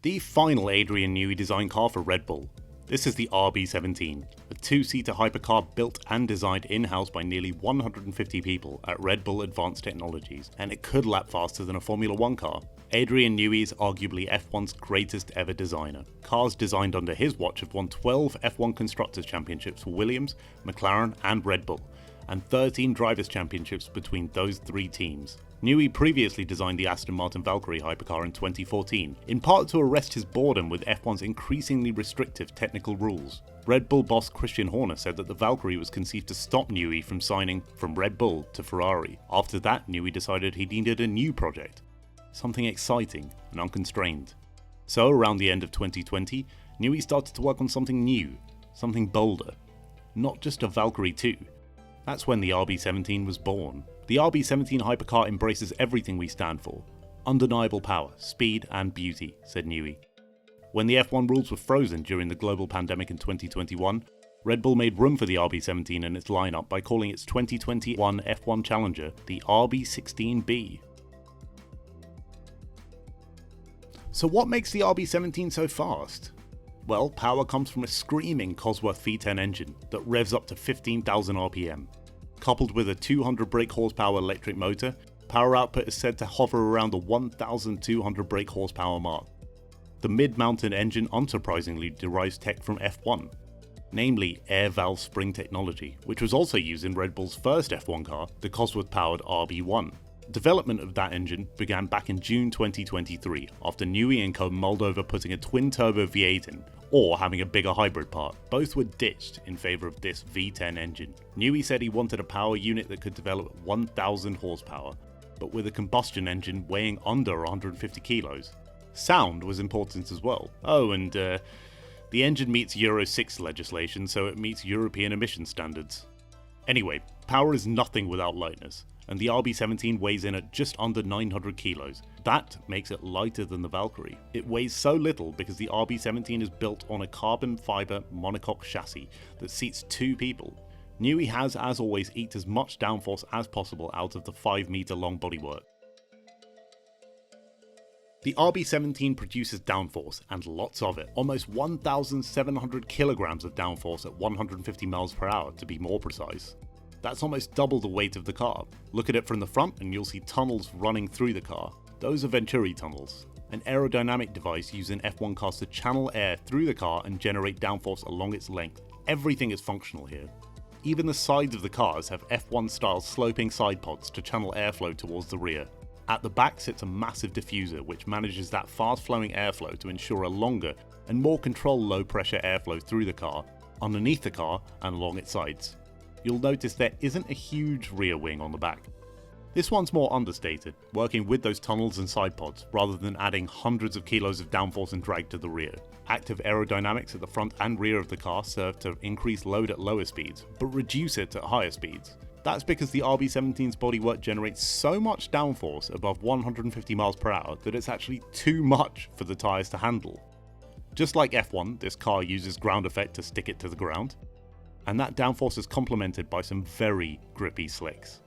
The final Adrian Newey design car for Red Bull. This is the RB17, a two-seater hypercar built and designed in-house by nearly 150 people at Red Bull Advanced Technologies, and it could lap faster than a Formula 1 car. Adrian Newey is arguably F1's greatest ever designer. Cars designed under his watch have won 12 F1 Constructors' Championships for Williams, McLaren and Red Bull, and 13 Drivers' Championships between those three teams. Newey previously designed the Aston Martin Valkyrie hypercar in 2014, in part to arrest his boredom with F1's increasingly restrictive technical rules. Red Bull boss Christian Horner said that the Valkyrie was conceived to stop Newey from signing from Red Bull to Ferrari. After that, Newey decided he needed a new project, something exciting and unconstrained. So around the end of 2020, Newey started to work on something new, something bolder. Not just a Valkyrie 2. That's when the RB17 was born. The RB17 hypercar embraces everything we stand for. Undeniable power, speed and beauty, said Newey. When the F1 rules were frozen during the global pandemic in 2021, Red Bull made room for the RB17 in its lineup by calling its 2021 F1 challenger the RB16B. So what makes the RB17 so fast? Well, power comes from a screaming Cosworth V10 engine that revs up to 15,000 RPM. Coupled with a 200 brake horsepower electric motor, power output is said to hover around the 1,200 brake horsepower mark. The mid-mounted engine unsurprisingly derives tech from F1, namely air valve spring technology, which was also used in Red Bull's first F1 car, the Cosworth-powered RB1. Development of that engine began back in June 2023 after Newey and co mulled over putting a twin-turbo V8 in, or having a bigger hybrid part. Both were ditched in favour of this V10 engine. Newey said he wanted a power unit that could develop 1,000 horsepower, but with a combustion engine weighing under 150 kilos. Sound was important as well. Oh, and the engine meets Euro 6 legislation, so it meets European emission standards. Anyway, power is nothing without lightness, and the RB17 weighs in at just under 900 kilos. That makes it lighter than the Valkyrie. It weighs so little because the RB17 is built on a carbon fibre monocoque chassis that seats two people. Newey has, as always, eked as much downforce as possible out of the 5 metre long bodywork. The RB17 produces downforce, and lots of it, almost 1,700 kilograms of downforce at 150 miles per hour to be more precise. That's almost double the weight of the car. Look at it from the front and you'll see tunnels running through the car. Those are Venturi tunnels, an aerodynamic device used in F1 cars to channel air through the car and generate downforce along its length. Everything is functional here. Even the sides of the cars have F1 style sloping side pods to channel airflow towards the rear. At the back sits a massive diffuser which manages that fast flowing airflow to ensure a longer and more controlled low pressure airflow through the car, underneath the car and along its sides. You'll notice there isn't a huge rear wing on the back. This one's more understated, working with those tunnels and side pods rather than adding hundreds of kilos of downforce and drag to the rear. Active aerodynamics at the front and rear of the car serve to increase load at lower speeds, but reduce it at higher speeds. That's because the RB17's bodywork generates so much downforce above 150 miles per hour that it's actually too much for the tyres to handle. Just like F1, this car uses ground effect to stick it to the ground, and that downforce is complemented by some very grippy slicks.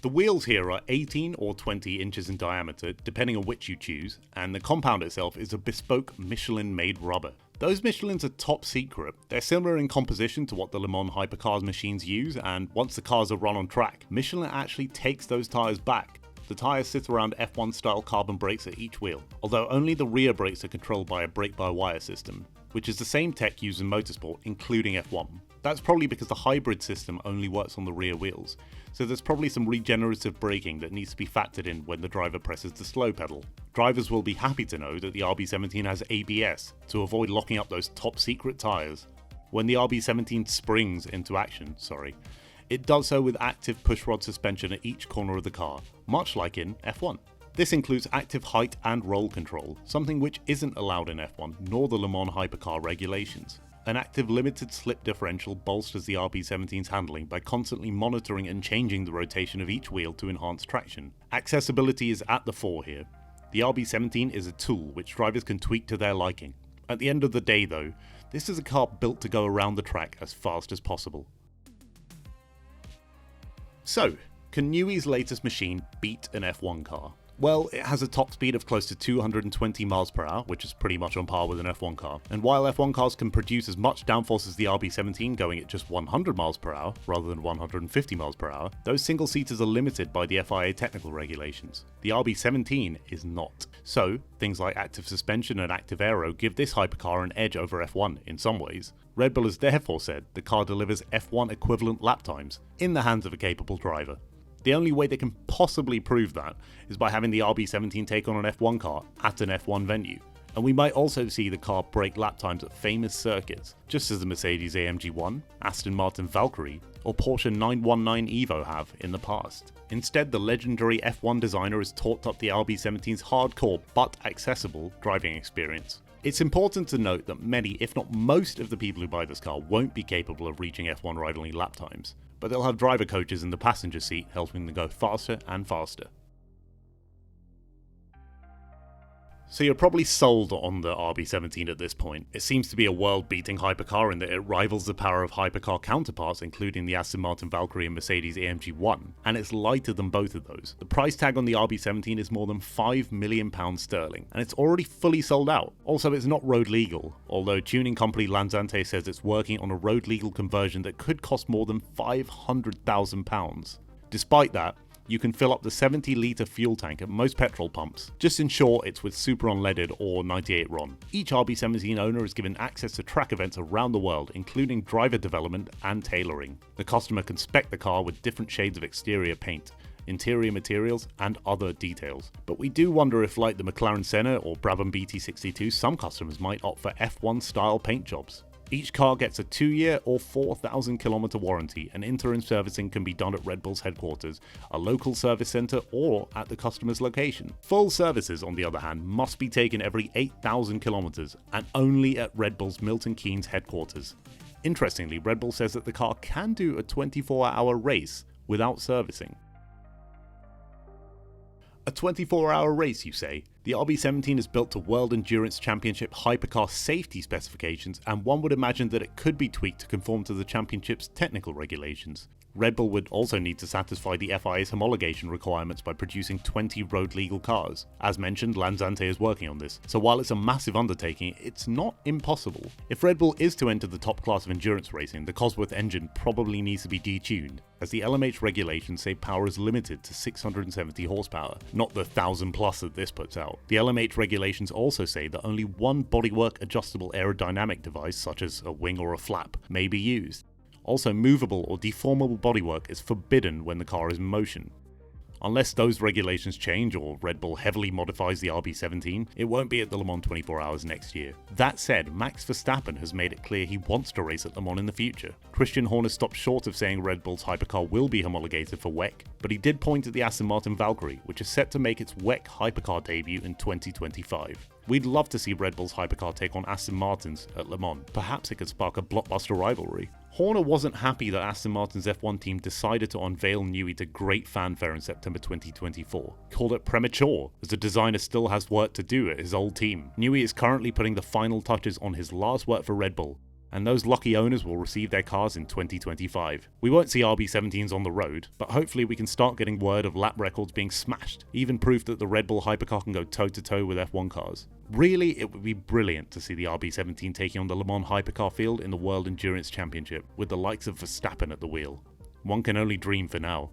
The wheels here are 18 or 20 inches in diameter, depending on which you choose, and the compound itself is a bespoke Michelin-made rubber. Those Michelins are top secret. They're similar in composition to what the Le Mans hypercars machines use, and once the cars are run on track, Michelin actually takes those tyres back. The tyres sit around F1 style carbon brakes at each wheel, although only the rear brakes are controlled by a brake-by-wire system, which is the same tech used in motorsport, including F1. That's probably because the hybrid system only works on the rear wheels, so there's probably some regenerative braking that needs to be factored in when the driver presses the slow pedal. Drivers will be happy to know that the RB17 has ABS to avoid locking up those top secret tyres. When the RB17 springs into action, it does so with active pushrod suspension at each corner of the car, much like in F1. This includes active height and roll control, something which isn't allowed in F1 nor the Le Mans hypercar regulations. An active limited slip differential bolsters the RB17's handling by constantly monitoring and changing the rotation of each wheel to enhance traction. Accessibility is at the fore here. The RB17 is a tool which drivers can tweak to their liking. At the end of the day though, this is a car built to go around the track as fast as possible. So, can Newey's latest machine beat an F1 car? Well, it has a top speed of close to 220 miles per hour, which is pretty much on par with an F1 car. And while F1 cars can produce as much downforce as the RB17 going at just 100 miles per hour rather than 150 miles per hour, those single-seaters are limited by the FIA technical regulations. The RB17 is not. So, things like active suspension and active aero give this hypercar an edge over F1 in some ways. Red Bull has therefore said the car delivers F1 equivalent lap times in the hands of a capable driver. The only way they can possibly prove that is by having the RB17 take on an F1 car at an F1 venue. And we might also see the car break lap times at famous circuits, just as the Mercedes-AMG 1, Aston Martin Valkyrie, or Porsche 919 Evo have in the past. Instead, the legendary F1 designer has talked up the RB17's hardcore but accessible driving experience. It's important to note that many, if not most, of the people who buy this car won't be capable of reaching F1 rivaling lap times, but they'll have driver coaches in the passenger seat helping them go faster and faster. So you're probably sold on the RB17 at this point. It seems to be a world-beating hypercar in that it rivals the power of hypercar counterparts, including the Aston Martin Valkyrie and Mercedes-AMG 1, and it's lighter than both of those. The price tag on the RB17 is more than £5 million sterling, and it's already fully sold out. Also, it's not road legal, although tuning company Lanzante says it's working on a road legal conversion that could cost more than £500,000. Despite that, you can fill up the 70-litre fuel tank at most petrol pumps. Just ensure it's with Super Unleaded or 98 RON. Each RB17 owner is given access to track events around the world, including driver development and tailoring. The customer can spec the car with different shades of exterior paint, interior materials, and other details. But we do wonder if, like the McLaren Senna or Brabham BT62, some customers might opt for F1 style paint jobs. Each car gets a 2-year or 4,000-kilometer warranty, and interim servicing can be done at Red Bull's headquarters, a local service centre, or at the customer's location. Full services, on the other hand, must be taken every 8,000 kilometers, and only at Red Bull's Milton Keynes headquarters. Interestingly, Red Bull says that the car can do a 24-hour race without servicing. A 24-hour race, you say? The RB17 is built to World Endurance Championship hypercar safety specifications, and one would imagine that it could be tweaked to conform to the championship's technical regulations. Red Bull would also need to satisfy the FIA's homologation requirements by producing 20 road legal cars. As mentioned, Lanzante is working on this, so while it's a massive undertaking, it's not impossible. If Red Bull is to enter the top class of endurance racing, the Cosworth engine probably needs to be detuned, as the LMH regulations say power is limited to 670 horsepower, not the 1,000 plus that this puts out. The LMH regulations also say that only one bodywork adjustable aerodynamic device, such as a wing or a flap, may be used. Also, movable or deformable bodywork is forbidden when the car is in motion. Unless those regulations change or Red Bull heavily modifies the RB17, it won't be at the Le Mans 24 Hours next year. That said, Max Verstappen has made it clear he wants to race at Le Mans in the future. Christian Horner stopped short of saying Red Bull's hypercar will be homologated for WEC, but he did point at the Aston Martin Valkyrie, which is set to make its WEC hypercar debut in 2025. We'd love to see Red Bull's hypercar take on Aston Martin's at Le Mans. Perhaps it could spark a blockbuster rivalry. Horner wasn't happy that Aston Martin's F1 team decided to unveil Newey to great fanfare in September 2024. He called it premature, as the designer still has work to do at his old team. Newey is currently putting the final touches on his last work for Red Bull, and those lucky owners will receive their cars in 2025. We won't see RB17s on the road, but hopefully we can start getting word of lap records being smashed, even proof that the Red Bull hypercar can go toe-to-toe with F1 cars. Really, it would be brilliant to see the RB17 taking on the Le Mans hypercar field in the World Endurance Championship, with the likes of Verstappen at the wheel. One can only dream for now.